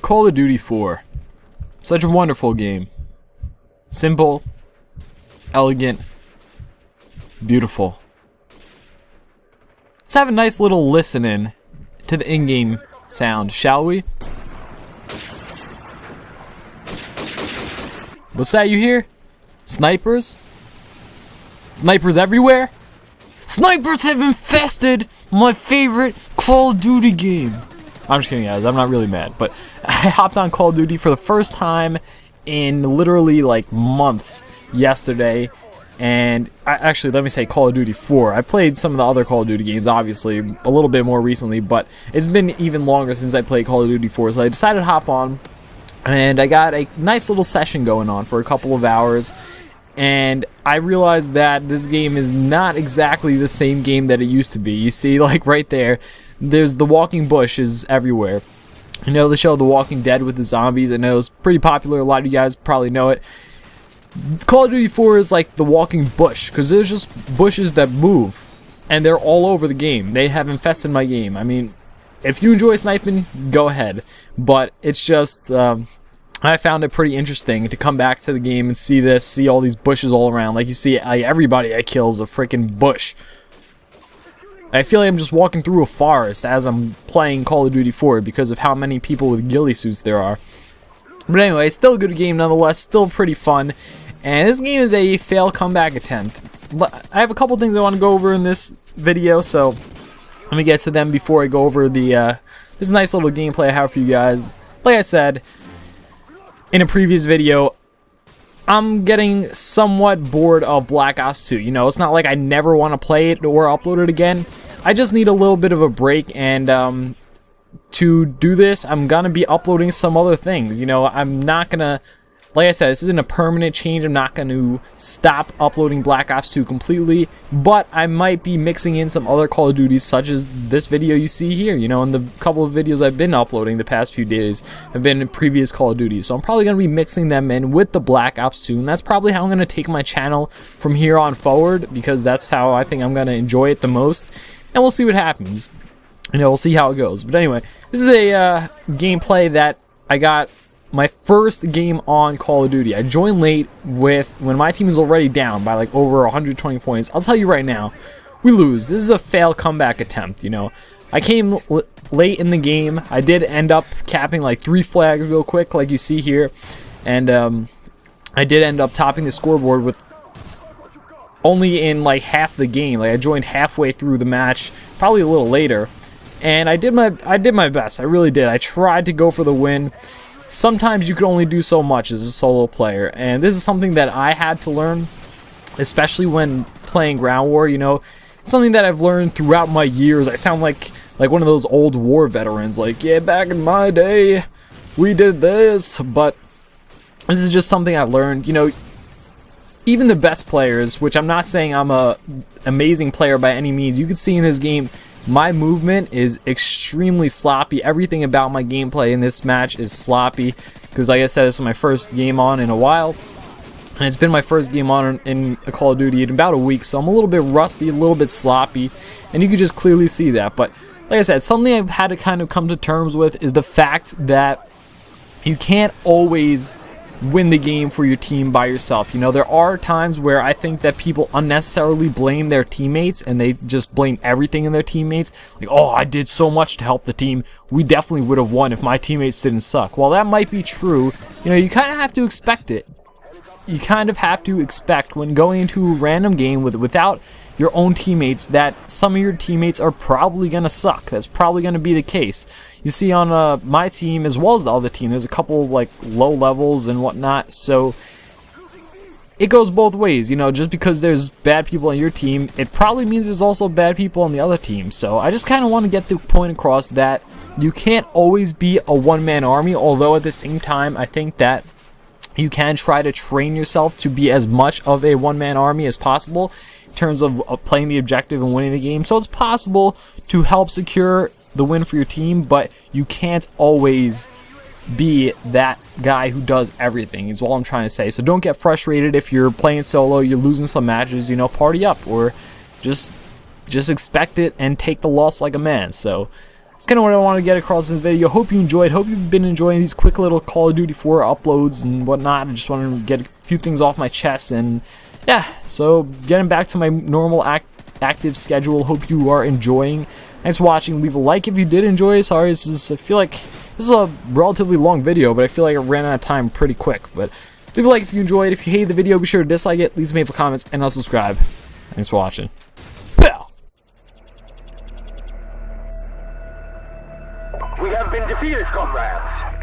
Call of Duty 4. Such a wonderful game. Simple, elegant, beautiful. Let's have a nice little listen in to the in-game sound, shall we? What's that you hear? Snipers? Snipers everywhere? Snipers have infested my favorite Call of Duty game. I'm just kidding, guys. I'm not really mad, but I hopped on Call of Duty for the first time in literally like months yesterday. And actually, let me say Call of Duty 4. I played some of the other Call of Duty games, obviously, a little bit more recently, but it's been even longer since I played Call of Duty 4, so I decided to hop on, and I got a nice little session going on for a couple of hours, and I realized that this game is not exactly the same game that it used to be. You see, like right there, there's the walking bushes everywhere. You know the show The Walking Dead with the zombies? I know it's pretty popular, a lot of you guys probably know it. Call of Duty 4 is like the walking bush, because there's just bushes that move, and they're all over the game. They have infested my game. I mean, if you enjoy sniping, go ahead, but it's just, I found it pretty interesting to come back to the game and see this, see all these bushes all around. Like you see, everybody I kill is a freaking bush. I feel like I'm just walking through a forest as I'm playing Call of Duty 4 because of how many people with ghillie suits there are. But anyway, still a good game nonetheless, still pretty fun. And this game is a fail comeback attempt. I have a couple things I want to go over in this video, so let me get to them before I go over the this nice little gameplay I have for you guys. Like I said in a previous video, I'm getting somewhat bored of Black Ops 2. You know, it's not like I never want to play it or upload it again. I just need a little bit of a break, and to do this, I'm gonna be uploading some other things. You know, I'm not gonna, like I said, this isn't a permanent change. I'm not gonna stop uploading Black Ops 2 completely, but I might be mixing in some other Call of Duties, such as this video you see here. You know, and the couple of videos I've been uploading the past few days have been in previous Call of Duties, so I'm probably gonna be mixing them in with the Black Ops 2, and that's probably how I'm gonna take my channel from here on forward, because that's how I think I'm gonna enjoy it the most, and we'll see what happens. You know, we'll see how it goes. But anyway, this is a gameplay that I got my first game on Call of Duty. I joined late when my team was already down by like over 120 points. I'll tell you right now, we lose. This is a fail comeback attempt, you know. I came late in the game. I did end up capping like 3 flags real quick, like you see here. And I did end up topping the scoreboard with only in like half the game. Like I joined halfway through the match, probably a little later. And I did my best. I really did. I tried to go for the win. Sometimes you can only do so much as a solo player, and this is something that I had to learn, especially when playing Ground War. You know, it's something that I've learned throughout my years. I sound like one of those old war veterans, like, yeah, back in my day, we did this, but this is just something I learned. You know, even the best players, which I'm not saying I'm a amazing player by any means, you can see in this game, my movement is extremely sloppy. Everything about my gameplay in this match is sloppy, because like I said, this is my first game on in a while, and it's been my first game on in a Call of Duty in about a week, so I'm a little bit rusty, a little bit sloppy, and you can just clearly see that. But like I said, something I've had to kind of come to terms with is the fact that you can't always win the game for your team by yourself. You know, there are times where I think that people unnecessarily blame their teammates, and they just blame everything in their teammates. Like, oh, I did so much to help the team. We definitely would have won if my teammates didn't suck. Well, that might be true. You know, you kind of have to expect it. You kind of have to expect when going into a random game without your own teammates that some of your teammates are probably going to suck. That's probably going to be the case. You see on my team as well as the other team, there's a couple of like low levels and whatnot, so it goes both ways. You know, just because there's bad people on your team, it probably means there's also bad people on the other team. So I just kind of want to get the point across that you can't always be a one-man army, although at the same time I think that you can try to train yourself to be as much of a one-man army as possible in terms of playing the objective and winning the game. So it's possible to help secure the win for your team, but you can't always be that guy who does everything, is all I'm trying to say. So don't get frustrated if you're playing solo, you're losing some matches, you know, party up, or just expect it and take the loss like a man. So That's kind of what I want to get across in this video. Hope you enjoyed. Hope you've been enjoying these quick little Call of Duty 4 uploads and whatnot. I just wanted to get a few things off my chest, and yeah, so getting back to my normal active schedule. Hope you are enjoying. Thanks for watching. Leave a like if you did enjoy. Sorry, I feel like this is a relatively long video, but I feel like I ran out of time pretty quick. But leave a like if you enjoyed. If you hated the video, be sure to dislike it. Leave some hateful comments, and I'll subscribe. Thanks for watching. We have been defeated, comrades.